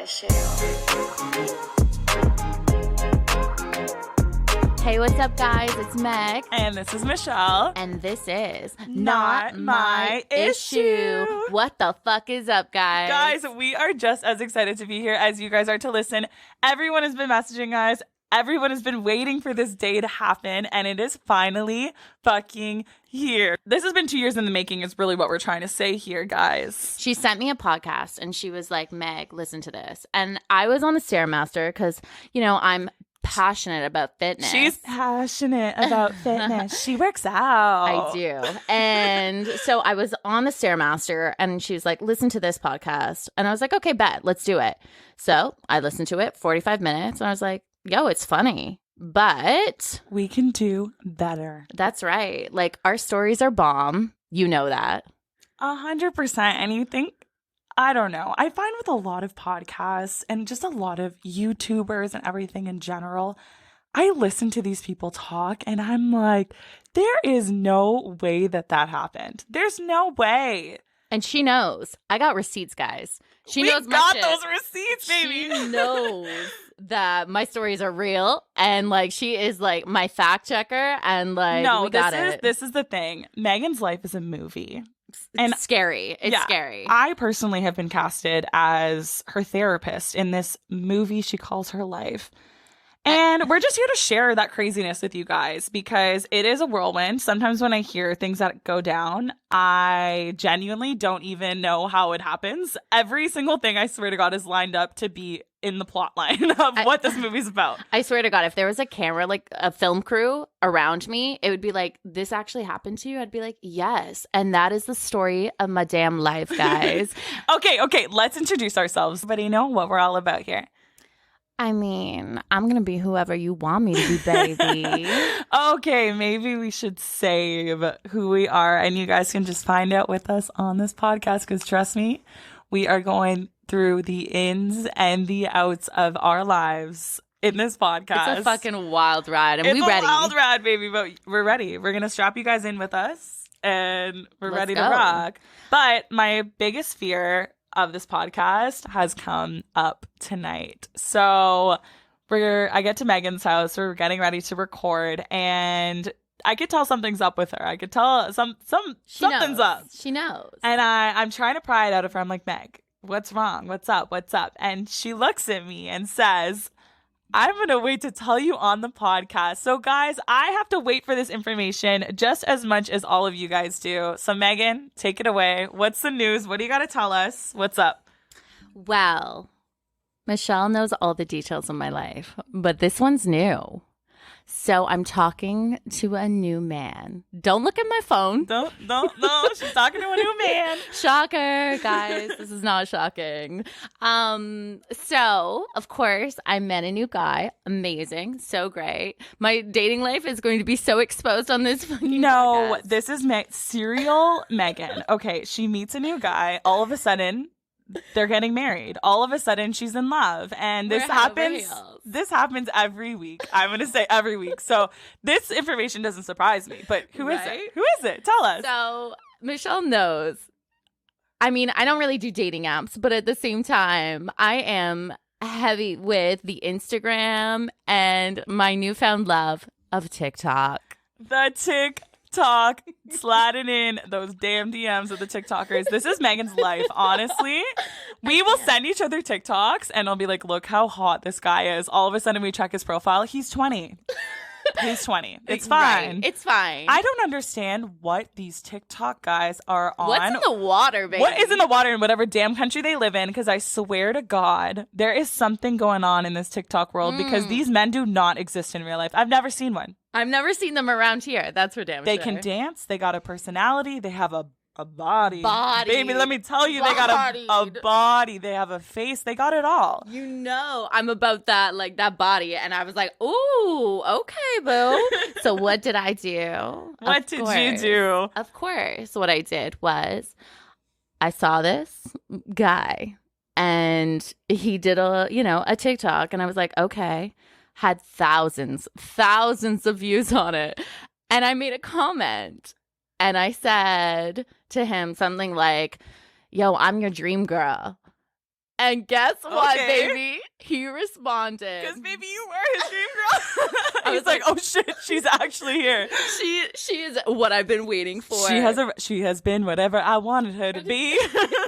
issue. Hey, what's up, guys? It's Meg. And this is Michelle. And this is Not My Issue. What the fuck is up, guys? Guys, we are just as excited to be here as you guys are to listen. Everyone has been messaging us. Everyone has been waiting for this day to happen, and it is finally fucking here. This has been 2 years in the making is really what we're trying to say here, guys. She sent me a podcast, and she was like, Meg, listen to this. And I was on a Stairmaster because, you know, I'm passionate about fitness. She's passionate about fitness. She works out. I do. And so I was on the Stairmaster, and she was like, listen to this podcast. And I was like, okay, bet, let's do it. So I listened to it 45 minutes, and I was like, yo, it's funny, but we can do better. That's right. Like, our stories are bomb. You know that. 100%. And you think, I don't know. I find with a lot of podcasts and just a lot of YouTubers and everything in general, I listen to these people talk and I'm like, there is no way that happened. There's no way. And she knows. I got receipts, guys. She knows my got shit. Those receipts, baby. She knows that my stories are real, and like she is like my fact checker, and like no, we got it. This is the thing. Megan's life is a movie. It's scary. It's scary. I personally have been casted as her therapist in this movie she calls her life. And we're just here to share that craziness with you guys because it is a whirlwind. Sometimes when I hear things that go down, I genuinely don't even know how it happens. Every single thing, I swear to God, is lined up to be in the plot line of what this movie's about. I swear to God, if there was a camera, like a film crew around me, it would be like, this actually happened to you? I'd be like, yes. And that is the story of my damn life, guys. Okay. Let's introduce ourselves. Everybody know what we're all about here. I mean, I'm going to be whoever you want me to be, baby. Okay, maybe we should save who we are and you guys can just find out with us on this podcast because trust me, we are going through the ins and the outs of our lives in this podcast. It's a fucking wild ride and we're ready. It's a wild ride, baby, but we're ready. We're going to strap you guys in with us and we're ready to rock. But my biggest fear of this podcast has come up tonight. So I get to Megan's house, we're getting ready to record, and I could tell something's up with her. I could tell something's up. She knows. And I'm trying to pry it out of her. I'm like, Meg, what's wrong? What's up? What's up? And she looks at me and says, I'm going to wait to tell you on the podcast. So guys, I have to wait for this information just as much as all of you guys do. So Megan, take it away. What's the news? What do you got to tell us? What's up? Well, Michelle knows all the details of my life, but this one's new. So I'm talking to a new man. Don't look at my phone. No. She's talking to a new man. Shocker, guys. This is not shocking. So, of course, I met a new guy. Amazing. So great. My dating life is going to be so exposed on this fucking podcast. This is serial Megan. Okay, she meets a new guy. All of a sudden, they're getting married. All of a sudden, she's in love. And this happens every week. I'm going to say every week. So this information doesn't surprise me. But who is it? Who is it? Tell us. So Michelle knows. I mean, I don't really do dating apps, but at the same time, I am heavy with the Instagram and my newfound love of TikTok. The TikTok, sliding in those damn DMs of the TikTokers. This is Megan's life, honestly. We will send each other TikToks and I'll be like, look how hot this guy is. All of a sudden we check his profile. He's 20. He's 20. It's fine. Right. It's fine. I don't understand what these TikTok guys are on. What's in the water, baby? What is in the water in whatever damn country they live in? Because I swear to God, there is something going on in this TikTok world because these men do not exist in real life. I've never seen one. I've never seen them around here. That's for damn sure. They can dance. They got a personality. They have a body. Baby, let me tell you, they got a body. They have a face. They got it all. You know, I'm about that, like that body. And I was like, ooh, okay, boo. So what did I do? What did you do? Of course. What I did was I saw this guy and he did a TikTok. And I was like, okay. Had thousands of views on it. And I made a comment and I said to him something like, yo, I'm your dream girl. And guess what, Okay. baby? He responded. Because maybe you were his dream girl. I He's was like, oh shit, she's actually here. She is what I've been waiting for. She has been whatever I wanted her to be.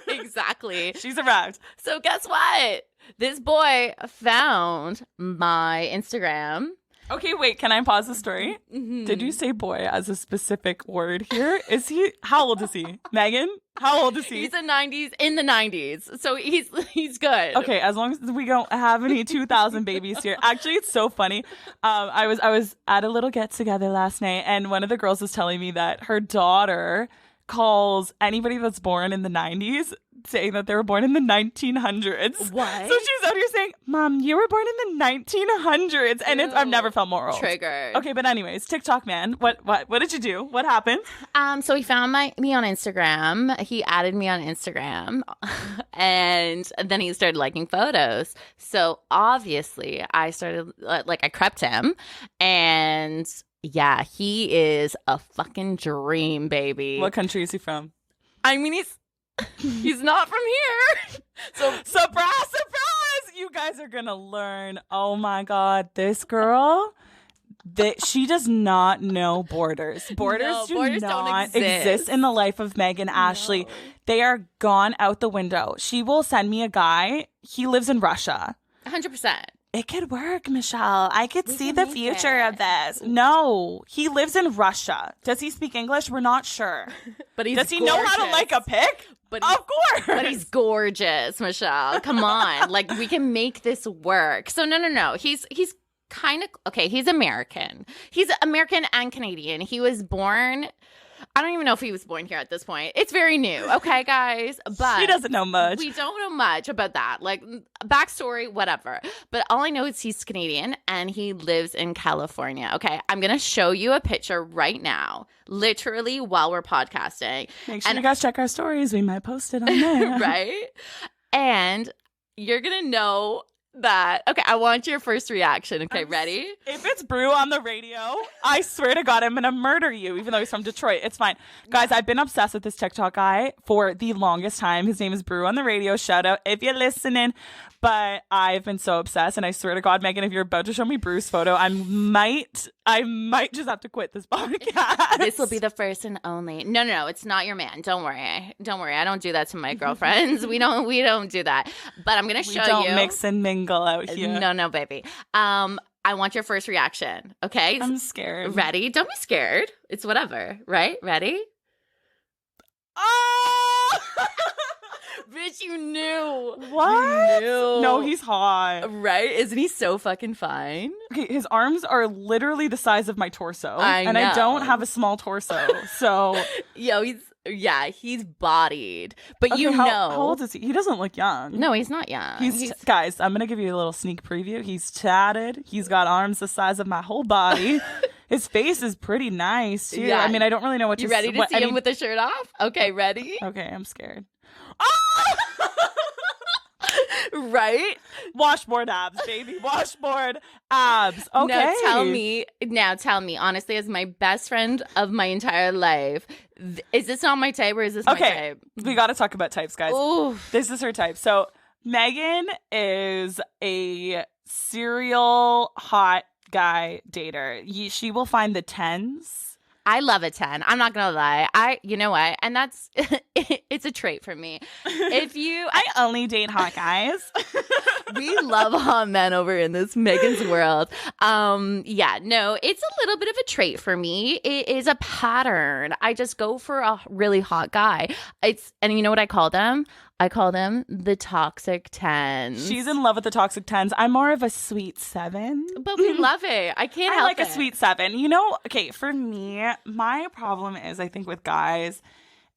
Exactly. She's arrived. So guess what? This boy found my Instagram. Okay, wait, can I pause the story? Mm-hmm. Did you say boy as a specific word here? Is he, how old is he? Megan? How old is he? He's in the 90s. So he's good. Okay, as long as we don't have any 2000 babies here. Actually, it's so funny. I was at a little get together last night, and one of the girls was telling me that her daughter calls anybody that's born in the 90s saying that they were born in the 1900s. What? So she's out here saying, Mom, you were born in the 1900s. And I've never felt more old. Triggered. Okay, but anyways, TikTok man, what did you do? What happened? So he found me on Instagram. He added me on Instagram, and then he started liking photos. So obviously, I started I crept him, and yeah, he is a fucking dream, baby. What country is he from? I mean, he's not from here. So surprise! You guys are gonna learn. Oh my god, this girl. She does not know borders. Borders don't not exist in the life of Meg and Ashley. No. They are gone out the window. She will send me a guy. He lives in Russia. 100%. It could work, Michelle. I could see can the make future it. of this. No, he lives in Russia. Does he speak English? We're not sure. But Does he know how to like a pick? But of course. But he's gorgeous, Michelle. Come on. We can make this work. So no. He's kind of okay. He's American. He's American and Canadian. He was born. I don't even know if he was born here at this point. It's very new. Okay, guys. But she doesn't know much. We don't know much about that. Backstory, whatever. But all I know is he's Canadian and he lives in California. Okay. I'm going to show you a picture right now, literally while we're podcasting. Make sure you guys check our stories. We might post it on there. Right? And you're going to know that. Okay, I want your first reaction. Okay, ready? If it's Brew on the radio, I swear to God, I'm going to murder you, even though he's from Detroit. It's fine. Guys, I've been obsessed with this TikTok guy for the longest time. His name is Brew on the radio. Shout out if you're listening. But I've been so obsessed, and I swear to God, Megan, if you're about to show me Brew's photo, I might just have to quit this podcast. This will be the first and only. No, it's not your man. Don't worry. I don't do that to my girlfriends. we don't do that. But I'm gonna show you. We don't mix and mingle out here. No, baby. I want your first reaction. Okay, I'm scared. Ready? Don't be scared. It's whatever. Right? Ready? Oh! Bitch, you knew. What? You knew. No, he's hot. Right? Isn't he so fucking fine? Okay, his arms are literally the size of my torso. And I don't have a small torso. So Yo, he's bodied. But okay, how old is he? He doesn't look young. No, he's not young. Guys, I'm gonna give you a little sneak preview. He's tatted. He's got arms the size of my whole body. His face is pretty nice too. Yeah. I mean, I don't really know what to. You ready to see him with the shirt off? Okay, ready? Okay, I'm scared. Oh! Right? Washboard abs, baby. Washboard abs. Okay. Now tell me, honestly, as my best friend of my entire life, is this not my type or is this my type? We got to talk about types, guys. Ooh. This is her type. So Megan is a serial hot guy dater. She will find the 10s. I love a 10. I'm not going to lie. You know what? And that's, it's a trait for me. I only date hot guys. We love hot men over in this Megan's world. Yeah, no, it's a little bit of a trait for me. It is a pattern. I just go for a really hot guy. And you know what I call them? I call them the toxic 10s. She's in love with the toxic 10s. I'm more of a sweet 7. But we love it. I can't help it. I like a sweet 7. You know, okay, for me, my problem is, I think with guys,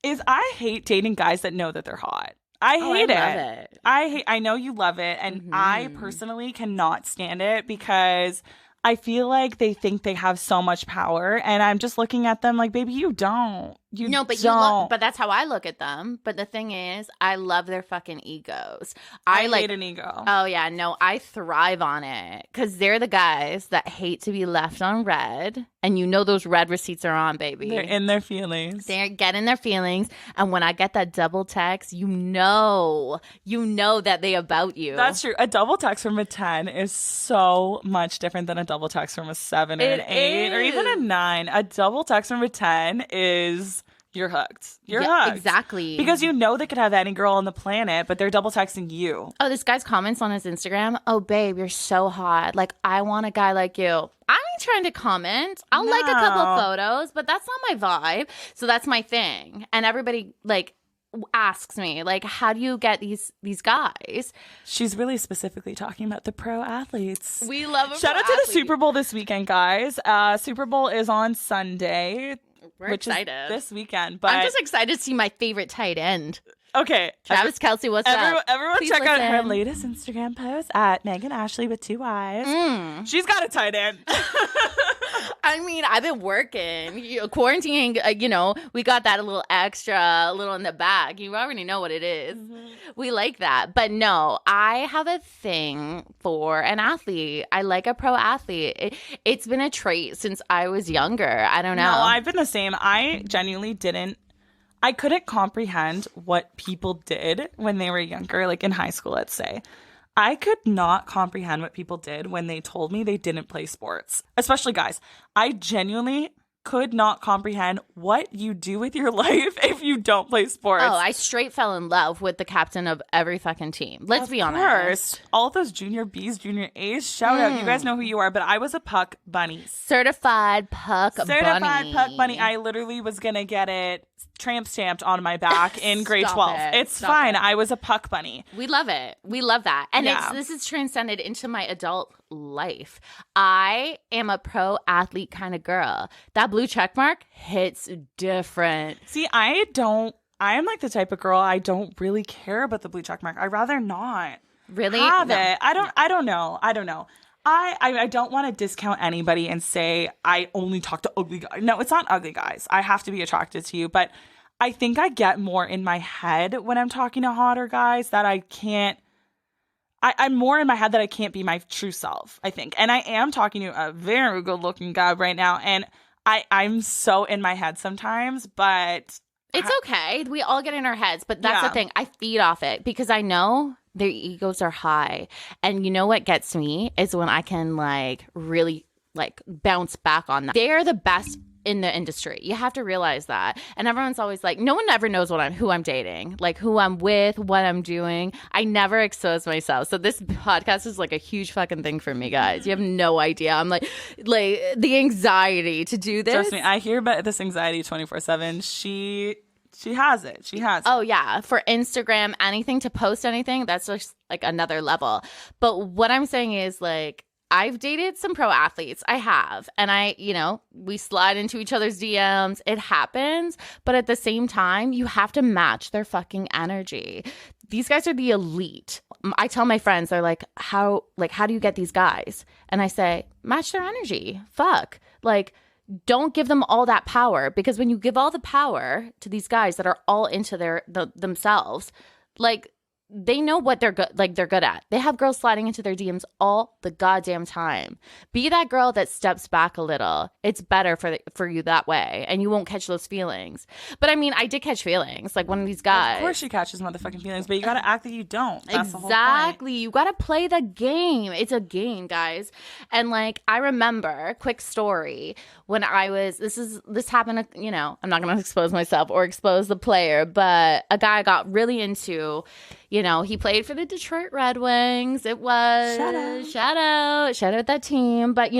is I hate dating guys that know that they're hot. I hate it. I know you love it. And I personally cannot stand it because I feel like they think they have so much power. And I'm just looking at them like, baby, you don't. You No, but don't. but that's how I look at them. But the thing is, I love their fucking egos. I like hate an ego. Oh yeah, no, I thrive on it because they're the guys that hate to be left on red, and you know those red receipts are on, baby. They're in their feelings. They're getting their feelings, and when I get that double text, you know that they about you. That's true. A double text from a 10 is so much different than a double text from a 7 or an 8 or even a 9. A double text from a 10 is you're hooked. You're hooked. Exactly. Because you know they could have any girl on the planet, but they're double texting you. Oh, this guy's comments on his Instagram. Oh, babe, you're so hot. Like, I want a guy like you. I ain't trying to comment. I'll like a couple photos, but that's not my vibe. So that's my thing. And everybody, like, asks me, like, how do you get these guys? She's really specifically talking about the pro athletes. We love a Shout out to the Super Bowl this weekend, guys. Super Bowl is on Sunday. We're which excited. Is this weekend. But I'm just excited to see my favorite tight end. Okay. Travis Kelce, what's up? Everyone Please check out her listen. latest Instagram post at Megan Ashley with 2 Y's. She's got a tight end. I mean, I've been working. Quarantining, we got that a little extra, a little in the bag. You already know what it is. We like that. But no, I have a thing for an athlete. I like a pro athlete. It's been a trait since I was younger. I don't know. No, I've been the same. I genuinely I couldn't comprehend what people did when they were younger, like in high school, let's say. I could not comprehend what people did when they told me they didn't play sports, especially guys. I genuinely could not comprehend what you do with your life if you don't play sports. Oh, I straight fell in love with the captain of every fucking team. Let's be honest. All those junior Bs, junior As, shout out. You guys know who you are, but I was a puck bunny. Certified Puck Bunny. I literally was going to get it tramp stamped on my back in grade 12. It's fine. I was a puck bunny. We love it. We love that. And this is transcended into my adult life. I am a pro athlete kind of girl. That blue check mark hits different. See, I am like the type of girl, I don't really care about the blue check mark. I'd rather not really have it. I don't know. I don't want to discount anybody and say I only talk to ugly guys. No, it's not ugly guys. I have to be attracted to you. But I think I get more in my head when I'm talking to hotter guys that I can't. I'm more in my head that I can't be my true self, I think. And I am talking to a very good looking guy right now. And I'm so in my head sometimes, but it's okay. We all get in our heads. But that's the thing. I feed off it because I know their egos are high. And you know what gets me is when I can really bounce back on that. They're the best in the industry. You have to realize that. And everyone's always like, no one ever knows who I'm dating, like who I'm with, what I'm doing. I never expose myself. So this podcast is like a huge fucking thing for me, guys. You have no idea. I'm like the anxiety to do this. Trust me, I hear about this anxiety 24/7. She has it. She has it. Oh, yeah. For Instagram, anything to post anything, that's just like another level. But what I'm saying is I've dated some pro athletes. I have. And we slide into each other's DMs. It happens. But at the same time, you have to match their fucking energy. These guys are the elite. I tell my friends, they're like, how do you get these guys? And I say, match their energy. Fuck. Don't give them all that power, because when you give all the power to these guys that are all into themselves, they know what they're good at. They have girls sliding into their DMs all the goddamn time. Be that girl that steps back a little. It's better for you that way, and you won't catch those feelings. But I mean, I did catch feelings. Like one of these guys. Of course she catches motherfucking feelings, but you gotta act that you don't. That's exactly. The whole point. You gotta play the game. It's a game, guys. And I remember, quick story, when I was this happened. I'm not gonna expose myself or expose the player, but a guy I got really into. He played for the Detroit Red Wings. It was shout out that team. But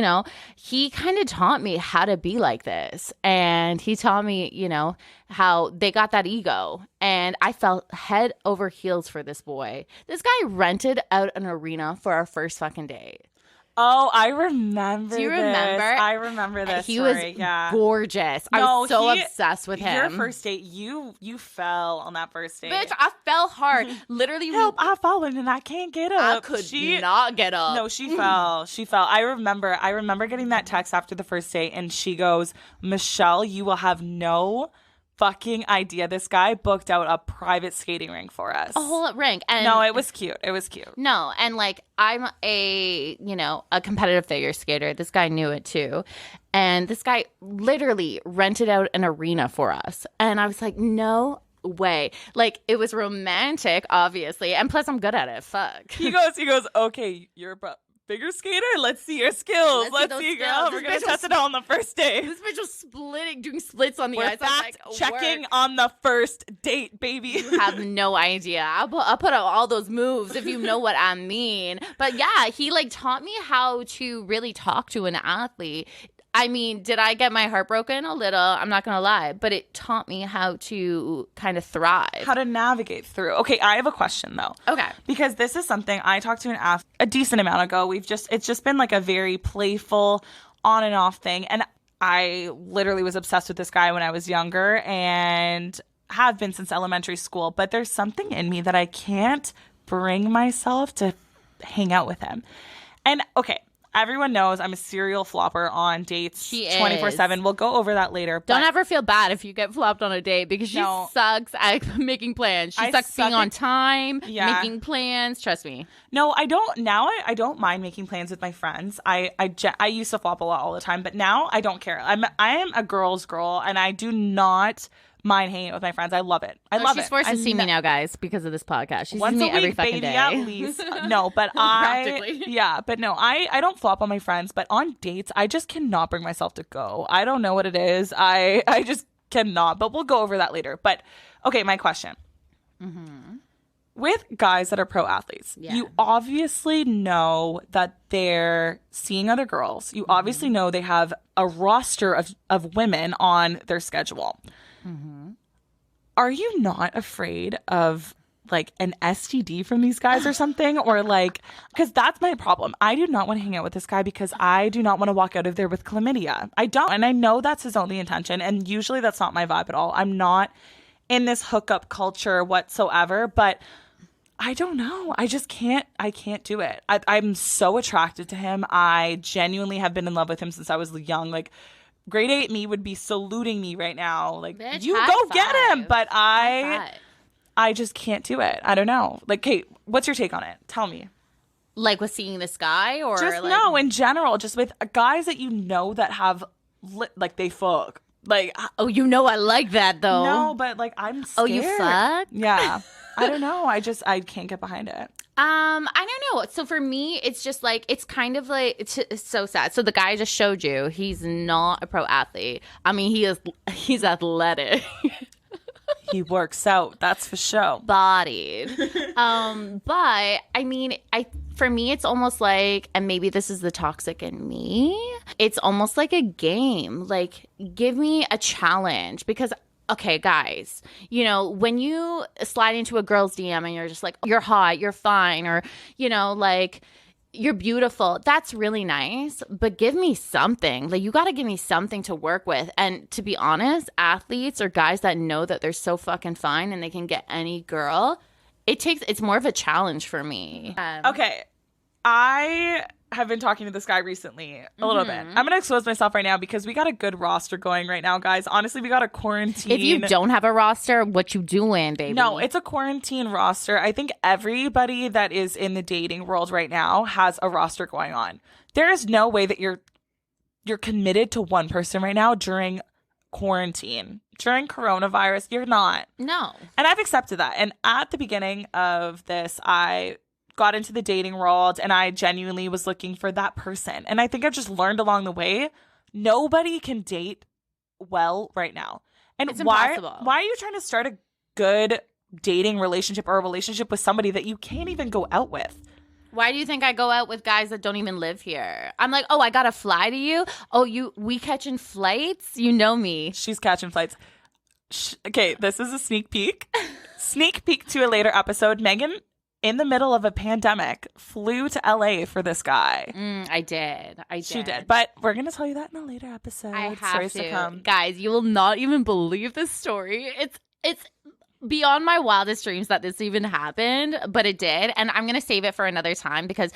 he kind of taught me how to be like this, and he taught me how they got that ego, and I felt head over heels for this boy. This guy rented out an arena for our first fucking date. Oh, I remember. Do you remember? I remember this. He was gorgeous. I was so obsessed with him. Your first date, you fell on that first date. Bitch, I fell hard. Literally, help! I've fallen and I can't get up. I could not get up. No, she fell. She fell. I remember getting that text after the first date, and she goes, "Michelle, you will have no fucking idea. This guy booked out a private skating rink for us. A whole rink. And no, it was cute. It was cute. No, and like I'm a competitive figure skater. This guy knew it too. And this guy literally rented out an arena for us. And I was like, no way. Like, it was romantic, obviously. And plus I'm good at it. Fuck. He goes, okay, you're a figure skater? Let's see your skills. Let's see, girl. We're going to test it out on the first day. This bitch was doing splits on the ice. I'm like, checking on the first date, baby. You have no idea. I'll put out all those moves if you know what I mean. But yeah, he like taught me how to really talk to an athlete. I mean, did I get my heart broken? A little. I'm not going to lie. But it taught me how to kind of thrive. How to navigate through. Okay, I have a question, though. Okay. Because this is something I talked to an athlete a decent amount ago. It's just been like a very playful on and off thing. And I literally was obsessed with this guy when I was younger and have been since elementary school. But there's something in me that I can't bring myself to hang out with him. And, okay. Everyone knows I'm a serial flopper on dates 24/7. We'll go over that later. Don't ever feel bad if you get flopped on a date because she sucks at making plans. She sucks being on time, making plans. Trust me. No, I don't. Now I don't mind making plans with my friends. I used to flop a lot all the time, but now I don't care. I am a girl's girl, and I do not mind hanging out with my friends. I love it. I love it. She's forced to see me now, guys, because of this podcast. She sees me every week, fucking baby, day. At least. No, but I don't flop on my friends, but on dates, I just cannot bring myself to go. I don't know what it is. I just cannot, but we'll go over that later. But okay, my question. Mm-hmm. With guys that are pro athletes, you obviously know that they're seeing other girls. You obviously know they have a roster of women on their schedule. Mm-hmm. Are you not afraid of like an STD from these guys or something? Or like, because that's my problem. I do not want to hang out with this guy because I do not want to walk out of there with chlamydia. I don't. And I know that's his only intention. And usually that's not my vibe at all. I'm not in this hookup culture whatsoever, but I don't know. I can't do it. I'm so attracted to him. I genuinely have been in love with him since I was young. Like, grade 8 me would be saluting me right now. Like, bitch, you go get him. But I just can't do it. I don't know. Like, Kate, what's your take on it? Tell me. Like with seeing this guy or just like... No, in general, just with guys that you know that have, like, they fuck. Like, oh, you know I like that, though. No, but, like, I'm scared. Oh, you fuck? Yeah. I don't know. I can't get behind it. I don't know. So for me, it's just like, it's kind of like, it's so sad. So the guy I just showed you, he's not a pro athlete. I mean, he's athletic. He works out, that's for sure. Bodied. But I mean, for me, it's almost like, and maybe this is the toxic in me, it's almost like a game. Like, give me a challenge because, okay, guys, you know, when you slide into a girl's DM and you're just like, you're hot, you're fine, or, you know, like, you're beautiful, that's really nice, but give me something. Like, you got to give me something to work with. And to be honest, athletes or guys that know that they're so fucking fine and they can get any girl, it's more of a challenge for me. Okay, I have been talking to this guy recently a little bit. I'm going to expose myself right now because we got a good roster going right now, guys. Honestly, we got a quarantine. If you don't have a roster, what you doing, baby? No, it's a quarantine roster. I think everybody that is in the dating world right now has a roster going on. There is no way that you're committed to one person right now during quarantine. During coronavirus, you're not. No. And I've accepted that. And at the beginning of this, I got into the dating world and I genuinely was looking for that person. And I think I've just learned along the way, nobody can date well right now. And it's impossible. Why are you trying to start a good dating relationship or a relationship with somebody that you can't even go out with? Why do you think I go out with guys that don't even live here? I'm like, oh, I gotta fly to you? Oh, we catching flights? You know me. She's catching flights. Okay, this is a sneak peek. Sneak peek to a later episode. Megan, in the middle of a pandemic, flew to LA for this guy. I did. She did. But we're going to tell you that in a later episode. I have Stories to. come. Guys, you will not even believe this story. It's beyond my wildest dreams that this even happened, but it did. And I'm going to save it for another time because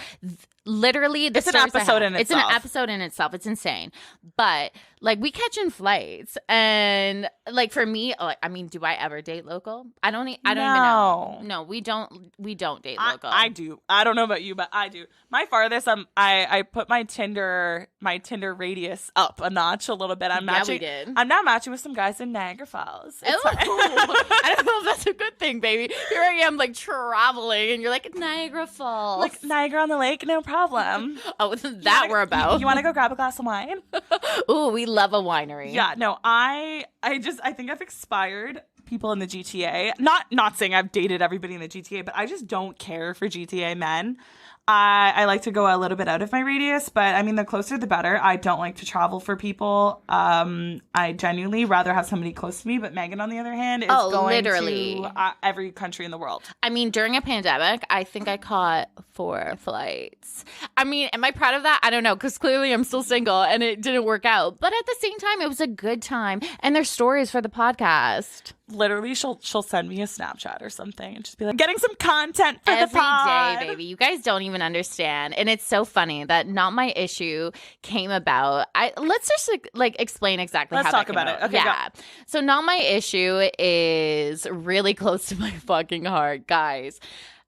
literally it's an episode in itself. It's an episode in itself. It's insane. But like we catching flights and like for me, like, I mean, do I ever date local? I don't even know. No, we don't date local. I do. I don't know about you, but I do. My farthest, I put my Tinder radius up a notch a little bit. I'm matching. We did. I'm now matching with some guys in Niagara Falls. I don't know if that's a good thing, baby. Here I am like traveling and you're like Niagara Falls. Like Niagara on the Lake, no problem. Oh, that we're about. You want to go grab a glass of wine? Ooh, we love a winery. Yeah, no, I think I've expired people in the GTA. Not saying I've dated everybody in the GTA, but I just don't care for GTA men. I like to go a little bit out of my radius, but I mean, the closer the better. I don't like to travel for people. I genuinely rather have somebody close to me, but Megan, on the other hand, is going to every country in the world. I mean, during a pandemic, I think I caught 4 flights. I mean, am I proud of that? I don't know, because clearly I'm still single and it didn't work out. But at the same time, it was a good time. And there's stories for the podcast. Literally, she'll send me a Snapchat or something and just be like, getting some content for the pod. Every day, baby. You guys don't even understand. And it's so funny that Not My Issue came about. Let's just like explain exactly how that came about. Okay, yeah. go. So Not My Issue is really close to my fucking heart, guys.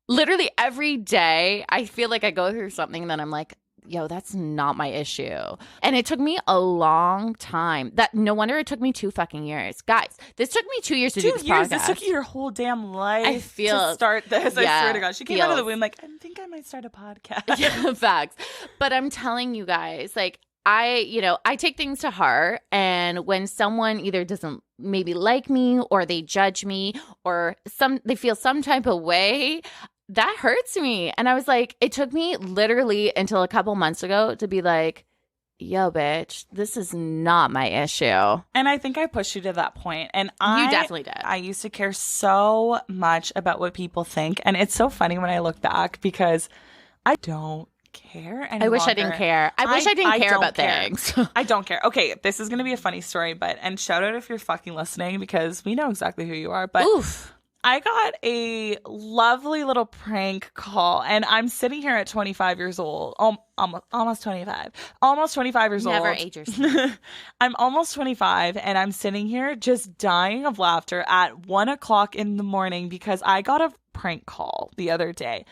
Literally every day, I feel like I go through something that I'm like, yo, that's not my issue. And it took me a long time. No wonder it took me 2 fucking years. Guys, this took me 2 years to do this podcast. This took you your whole damn life to start this. Yeah, I swear to God. She came out of the womb like, I think I might start a podcast. Yeah, facts. But I'm telling you guys, like, I take things to heart. And when someone either doesn't maybe like me or they judge me or they feel some type of way, that hurts me. And I was like, it took me literally until a couple months ago to be like, yo, bitch, this is not my issue. And I think I pushed you to that point. And you definitely did. I used to care so much about what people think. And it's so funny when I look back because I don't care anymore. I wish I didn't care. I wish I didn't care about things. I don't care. Okay, this is going to be a funny story, and shout out if you're fucking listening because we know exactly who you are. But oof. I got a lovely little prank call, and I'm sitting here at 25 years old, almost 25 years old. Never age yourself. I'm almost 25, and I'm sitting here just dying of laughter at 1 o'clock in the morning because I got a prank call the other day.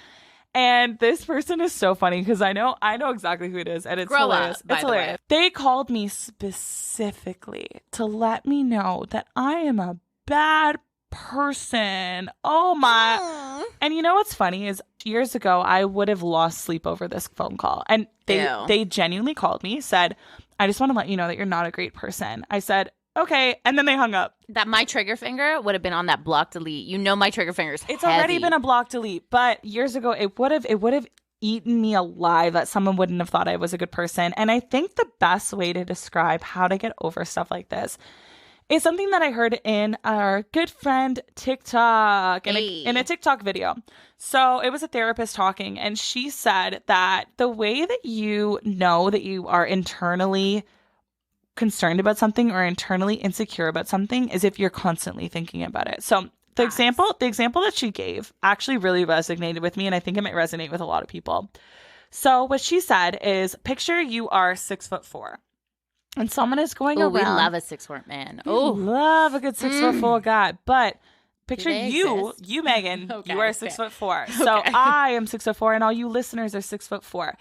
And this person is so funny because I know exactly who it is, and it's hilarious. It's hilarious. They called me specifically to let me know that I am a bad person. Oh my. And you know what's funny is years ago I would have lost sleep over this phone call, and they genuinely called me, said, I just want to let you know that you're not a great person. I said, okay, and then they hung up. That my trigger finger would have been on that block delete. You know my trigger finger's It's heavy. already been a block delete, but years ago it would have eaten me alive that someone wouldn't have thought I was a good person. And I think the best way to describe how to get over stuff like this is something that I heard in our good friend TikTok, in a TikTok video. So it was a therapist talking, and she said that the way that you know that you are internally concerned about something or internally insecure about something is if you're constantly thinking about it. So the example that she gave actually really resonated with me, and I think it might resonate with a lot of people. So what she said is, picture you are 6'4". And someone is going around. We love a 6'4" man. Oh, love a good 6'4" guy. But picture you, Megan, you are 6'4". So I am 6'4", and all you listeners are 6'4".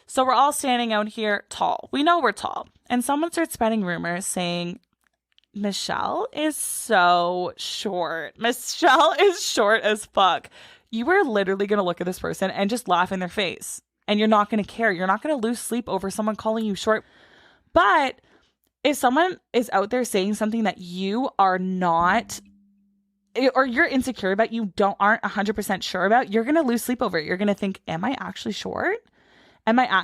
So we're all standing out here tall. We know we're tall. And someone starts spreading rumors saying, Michelle is so short. Michelle is short as fuck. You are literally going to look at this person and just laugh in their face. And you're not going to care. You're not going to lose sleep over someone calling you short. But if someone is out there saying something that you are not, or you're insecure about, aren't 100% sure about, you're going to lose sleep over it. You're going to think, am I actually short?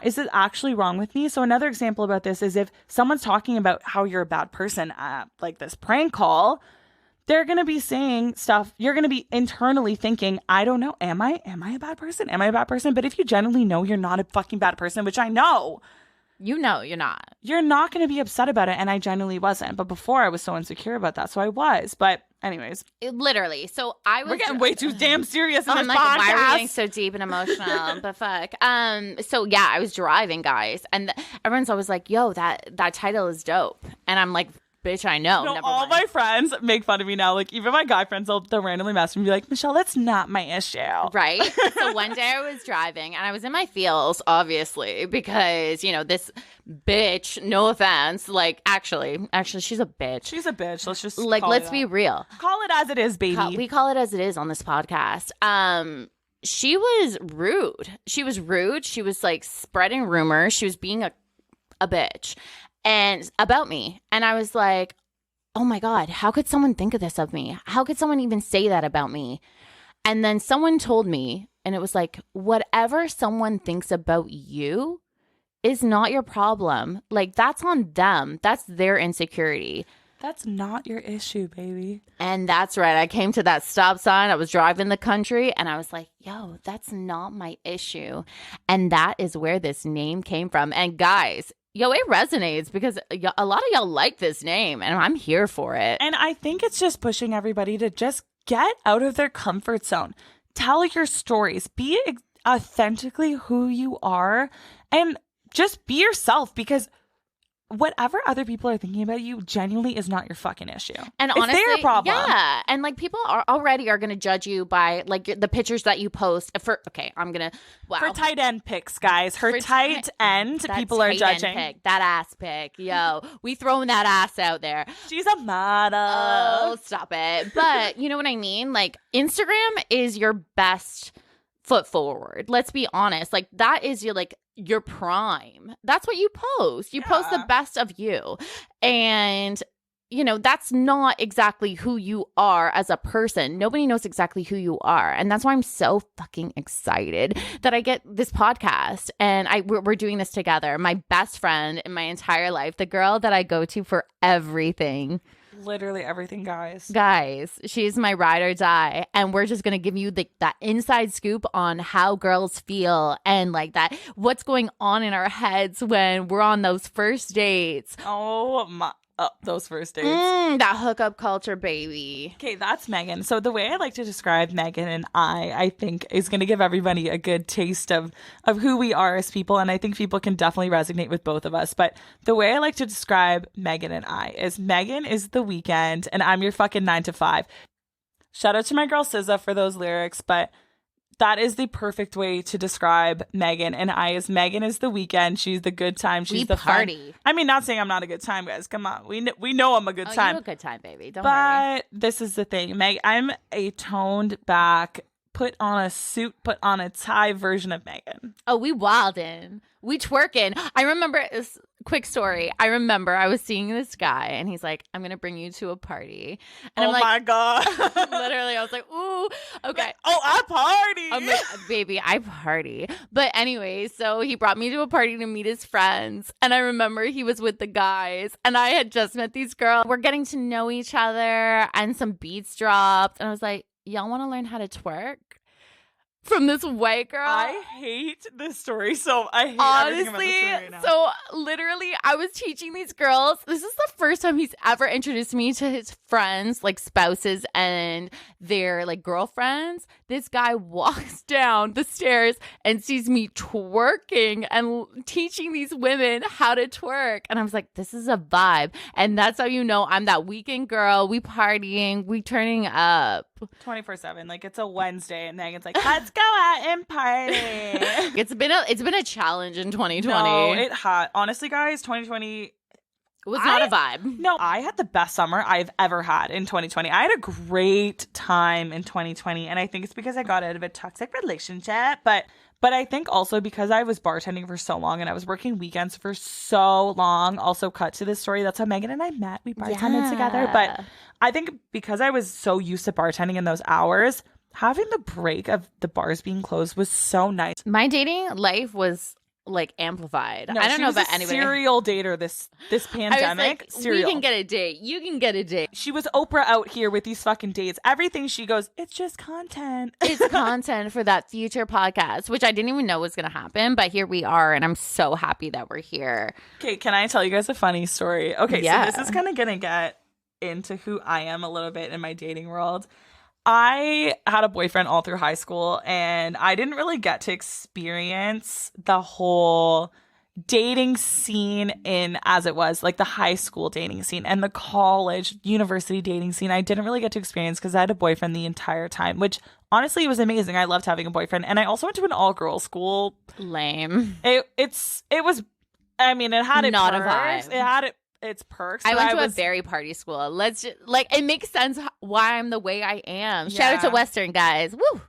Is it actually wrong with me? So another example about this is if someone's talking about how you're a bad person at like this prank call, they're going to be saying stuff. You're going to be internally thinking, I don't know. Am I a bad person? Am I a bad person? But if you genuinely know you're not a fucking bad person, which I know, you know you're not. You're not going to be upset about it. And I genuinely wasn't. But before I was so insecure about that. So I was. But Anyways, literally. So I was. we're getting way too damn serious in this like, podcast. why are we getting so deep and emotional? But fuck. So yeah, I was driving, guys, and everyone's always like, "Yo, that title is dope," and I'm like, "Bitch, I know." No, Never all mind. my friends make fun of me now. Like, even my guy friends, they'll randomly message me and be like, Michelle, that's not my issue. Right. So one day I was driving and I was in my feels, obviously, because, you know, this bitch, no offense, like, actually, she's a bitch. She's a bitch. Let's just like, let's be real. Call it as it is, baby. We call it as it is on this podcast. She was rude. She was like spreading rumors. She was being a bitch and about me. And I was like, oh my God, how could someone think of this of me? How could someone even say that about me? And then someone told me, and it was like, whatever someone thinks about you is not your problem. Like, that's on them. That's their insecurity. That's not your issue, baby. And that's right. I came to that stop sign. I was driving the country and I was like, yo, that's not my issue. And that is where this name came from. And guys, yo, it resonates because a lot of y'all like this name and I'm here for it. And I think it's just pushing everybody to just get out of their comfort zone. Tell your stories. Be authentically who you are and just be yourself, because whatever other people are thinking about you genuinely is not your fucking issue. And it's honestly, their problem. Yeah. And like, people are already going to judge you by like the pictures that you post for, okay, I'm going to, wow. Her tight end pics, guys. Her tight end, people are judging. Pic, that ass pic. Yo, we throwing that ass out there. She's a model. Oh, stop it. But you know what I mean? Like, Instagram is your best foot forward. Let's be honest. Like, that is your prime. That's what you post. You post the best of you. And, you know, that's not exactly who you are as a person. Nobody knows exactly who you are. And that's why I'm so fucking excited that I get this podcast and we're doing this together. My best friend in my entire life, the girl that I go to for everything. Literally everything, guys. She's my ride or die, and we're just gonna give you that inside scoop on how girls feel and like that, what's going on in our heads when we're on those first dates. Oh my. Those first dates. That hookup culture, baby. Okay, that's Megan. So the way I like to describe Megan and I think is going to give everybody a good taste of who we are as people. And I think people can definitely resonate with both of us. But the way I like to describe Megan and I is Megan is the weekend and I'm your fucking 9 to 5. Shout out to my girl SZA for those lyrics, but that is the perfect way to describe Megan and I. Is Megan is the weekend. She's the good time. She's the party. Fun. I mean, not saying I'm not a good time, guys. Come on. We know I'm a good time. You're a good time, baby. Don't worry. But this is the thing, Meg. I'm a toned back, put on a suit, put on a tie version of Megan. Oh, we wildin'. We twerking. I remember this quick story. I remember I was seeing this guy and he's like, I'm going to bring you to a party. And I'm like, my God. Literally, I was like, ooh, okay. Oh, I party. I'm like, baby, I party. But anyway, so he brought me to a party to meet his friends. And I remember he was with the guys and I had just met these girls. We're getting to know each other and some beats dropped. And I was like, y'all want to learn how to twerk? From this white girl. I hate this story. So I hate honestly everything about this story right now. So literally I was teaching these girls. This is the first time he's ever introduced me to his friends, like spouses and their like girlfriends. This guy walks down the stairs and sees me twerking and teaching these women how to twerk, and I was like, this is a vibe. And that's how you know I'm that weekend girl. We partying, we turning up 24/7. Like, it's a Wednesday and Megan's like, let's go out and party. It's been a challenge in 2020. No, it had. Honestly, guys, 2020 was not a vibe. No, I had the best summer I've ever had in 2020. I had a great time in 2020, and I think it's because I got out of a toxic relationship, but I think also because I was bartending for so long and I was working weekends for so long. Also, cut to this story, that's how Megan and I met. We bartended together, but I think because I was so used to bartending in those hours, having the break of the bars being closed was so nice. My dating life was like amplified. No, I don't know about anybody. Serial dater this pandemic. I was like, we can get a date. You can get a date. She was Oprah out here with these fucking dates. Everything she goes, it's just content. It's content for that future podcast, which I didn't even know was going to happen, but here we are, and I'm so happy that we're here. Okay, can I tell you guys a funny story? Okay, yeah. So this is kind of going to get into who I am a little bit in my dating world. I had a boyfriend all through high school, and I didn't really get to experience the whole dating scene in as it was like the high school dating scene and the college university dating scene. I didn't really get to experience because I had a boyfriend the entire time, which honestly was amazing. I loved having a boyfriend, and I also went to an all-girls school. Lame. It was, I mean, it had its Not a perks. vibe. It had its perks. I but went to a very party school. Let's just, like, it makes sense why I'm the way I am. Shout out to Yeah. Western guys. Woo.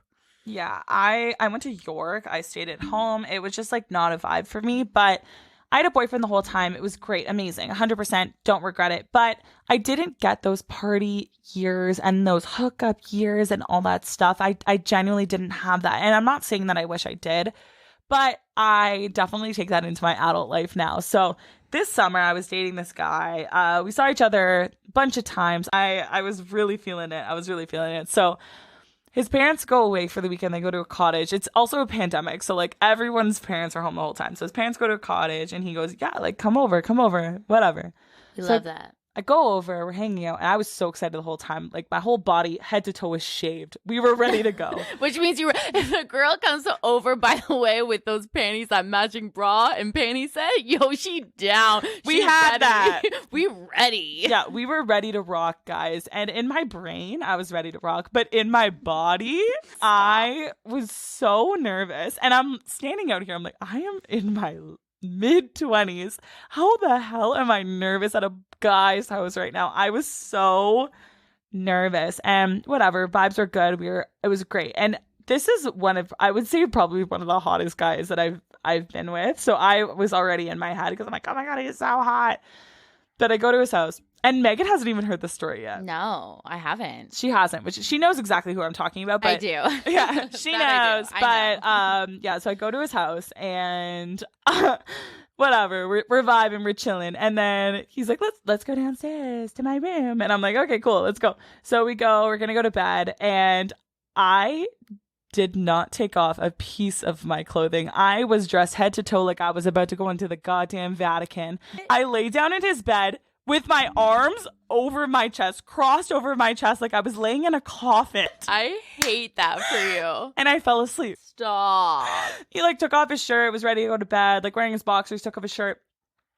Yeah, I went to York. I stayed at home. It was just like not a vibe for me, but I had a boyfriend the whole time. It was great, amazing, 100%. Don't regret it. But I didn't get those party years and those hookup years and all that stuff. I genuinely didn't have that. And I'm not saying that I wish I did, but I definitely take that into my adult life now. So this summer, I was dating this guy. We saw each other a bunch of times. I was really feeling it. So his parents go away for the weekend. They go to a cottage. It's also a pandemic, so like everyone's parents are home the whole time. So his parents go to a cottage, and he goes, "Yeah, like come over, whatever." We So love that. I go over, we're hanging out, and I was so excited the whole time. Like my whole body, head to toe, was shaved. We were ready to go. Which means if a girl comes over, by the way, with those panties, that matching bra and panty set, yo, she down. We She had ready. that. We ready. Yeah, we were ready to rock, guys. And in my brain, I was ready to rock, but in my body, I was so nervous. And I'm standing out here. I'm like, I am in my mid-20s. How the hell am I nervous at a guy's house right now? I was so nervous, and whatever, vibes were good. It was great. And this is I would say probably one of the hottest guys that I've been with. So I was already in my head because I'm like, oh my God, he's so hot. But I go to his house, and Megan hasn't even heard the story yet. No, I haven't. She hasn't, which she knows exactly who I'm talking about. But I do. Yeah, she That knows. I do. But yeah, so I go to his house, and whatever, we're vibing, we're chilling, and then he's like, let's go downstairs to my room, and I'm like, okay, cool, let's go. So we go. We're gonna go to bed, and I did not take off a piece of my clothing. I was dressed head to toe like I was about to go into the goddamn Vatican. I lay down in his bed with my arms over my chest, crossed over my chest like I was laying in a coffin. I hate that for you. And I fell asleep. Stop. He like took off his shirt, was ready to go to bed, like wearing his boxers, took off his shirt.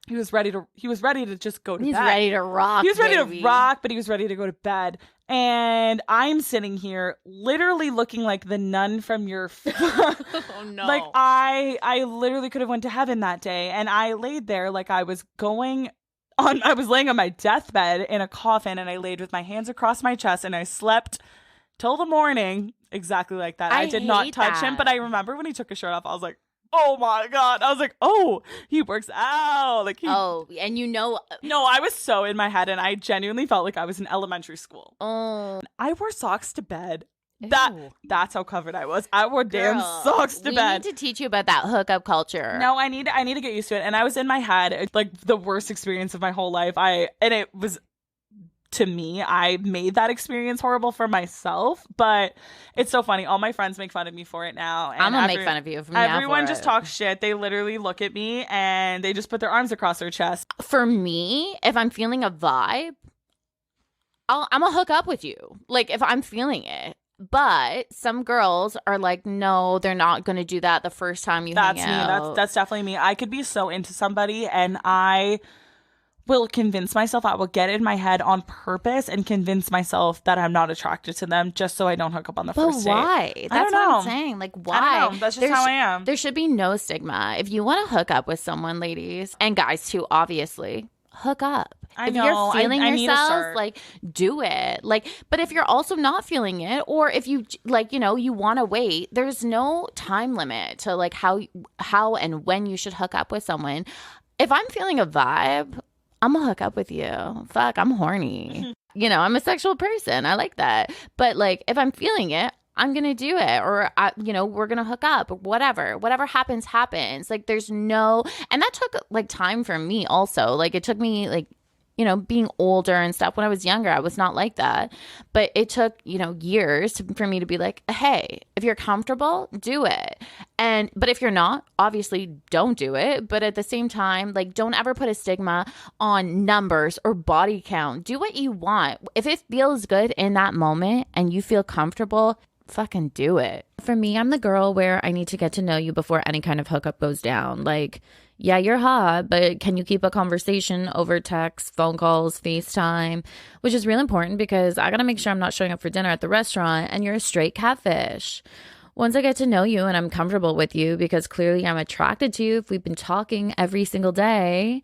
He was ready to just go to He's bed. ready to rock. He was ready baby. to rock, but he was ready to go to bed. And I'm sitting here literally looking like the nun from your Oh no. like I literally could have went to heaven that day. And I laid there like I was laying on my deathbed in a coffin, and I laid with my hands across my chest, and I slept till the morning exactly like that. I did not hate touch him, that. but I remember when he took his shirt off, I was like, oh my God. I was like, oh, he works out. Like Oh, and you know. No, I was so in my head, and I genuinely felt like I was in elementary school. Oh. I wore socks to bed. Ew. That's how covered I was. I wore damn Girl, socks to bed. We need to teach you about that hookup culture. No, I need to get used to it. And I was in my head. It's like the worst experience of my whole life. And it was, to me, I made that experience horrible for myself. But it's so funny. All my friends make fun of me for it now. And I'm gonna make fun of you. Everyone just talks shit. They literally look at me and they just put their arms across their chest. For me, if I'm feeling a vibe, I'm gonna hook up with you. Like if I'm feeling it. But some girls are like, no, they're not going to do that the first time you hang out. That's me. That's definitely me. I could be so into somebody, and I will convince myself, I will get in my head on purpose and convince myself that I'm not attracted to them just so I don't hook up on the first date. But why? That's don't know. what I'm saying. Like, why? I don't know. That's just how I am. There should be no stigma. If you want to hook up with someone, ladies, and guys too, obviously, hook up. If you're feeling yourselves, like, do it. Like, but if you're also not feeling it, or if you like, you want to wait, there's no time limit to like how and when you should hook up with someone. If I'm feeling a vibe, I'm gonna hook up with you. Fuck, I'm horny. I'm a sexual person. I like that. But like, if I'm feeling it, I'm going to do it, or, we're going to hook up, or whatever happens. Like there's no, and that took like time for me also. Like it took me like being older and stuff. When I was younger, I was not like that. But it took, years for me to be like, hey, if you're comfortable, do it. But if you're not, obviously don't do it. But at the same time, like, don't ever put a stigma on numbers or body count. Do what you want. If it feels good in that moment and you feel comfortable, fucking do it. For me, I'm the girl where I need to get to know you before any kind of hookup goes down. Like, yeah, you're hot, but can you keep a conversation over text, phone calls, FaceTime? Which is really important because I gotta make sure I'm not showing up for dinner at the restaurant and you're a straight catfish. Once I get to know you and I'm comfortable with you, because clearly I'm attracted to you if we've been talking every single day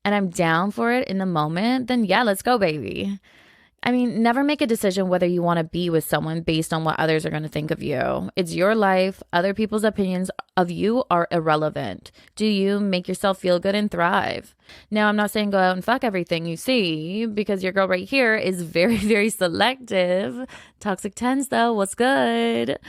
and I'm down for it in the moment, then yeah, let's go, baby. I mean, never make a decision whether you want to be with someone based on what others are going to think of you. It's your life. Other people's opinions of you are irrelevant. Do you make yourself feel good and thrive? Now, I'm not saying go out and fuck everything you see, because your girl right here is very, very selective. Toxic tens, though, what's good?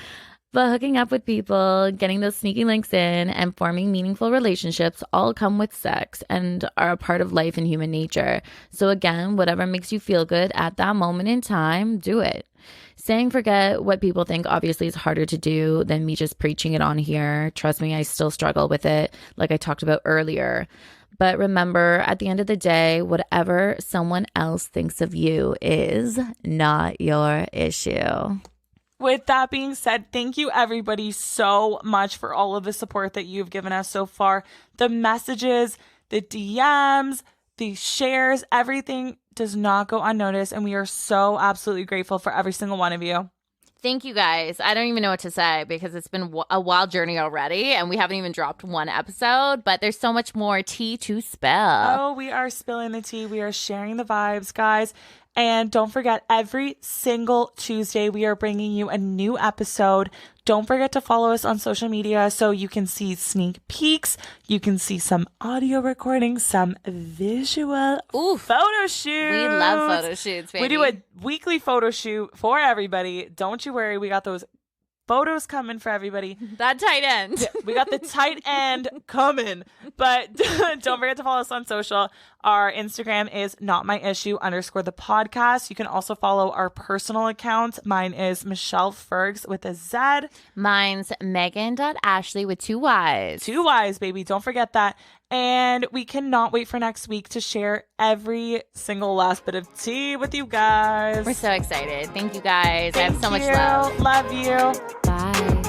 But hooking up with people, getting those sneaky links in, and forming meaningful relationships all come with sex and are a part of life and human nature. So again, whatever makes you feel good at that moment in time, do it. Saying forget what people think obviously is harder to do than me just preaching it on here. Trust me, I still struggle with it, like I talked about earlier. But remember, at the end of the day, whatever someone else thinks of you is not your issue. With that being said, thank you everybody so much for all of the support that you've given us so far. The messages, the DMs, the shares, everything does not go unnoticed. And we are so absolutely grateful for every single one of you. Thank you guys. I don't even know what to say because it's been a wild journey already and we haven't even dropped one episode, but there's so much more tea to spill. Oh, we are spilling the tea. We are sharing the vibes, guys. And don't forget, every single Tuesday, we are bringing you a new episode. Don't forget to follow us on social media so you can see sneak peeks. You can see some audio recordings, some visual photo shoots. We love photo shoots, baby. We do a weekly photo shoot for everybody. Don't you worry. We got those photos coming for everybody. That tight end. Yeah, we got the tight end coming. But don't forget to follow us on social. Our Instagram is notmyissue_the podcast. You can also follow our personal accounts. Mine is Michelle Fergs with a Z. Mine's Megan.Ashley with 2 Ys. 2 Ys, baby. Don't forget that. And we cannot wait for next week to share every single last bit of tea with you guys. We're so excited. Thank you guys. I have so much love. Love you. Bye.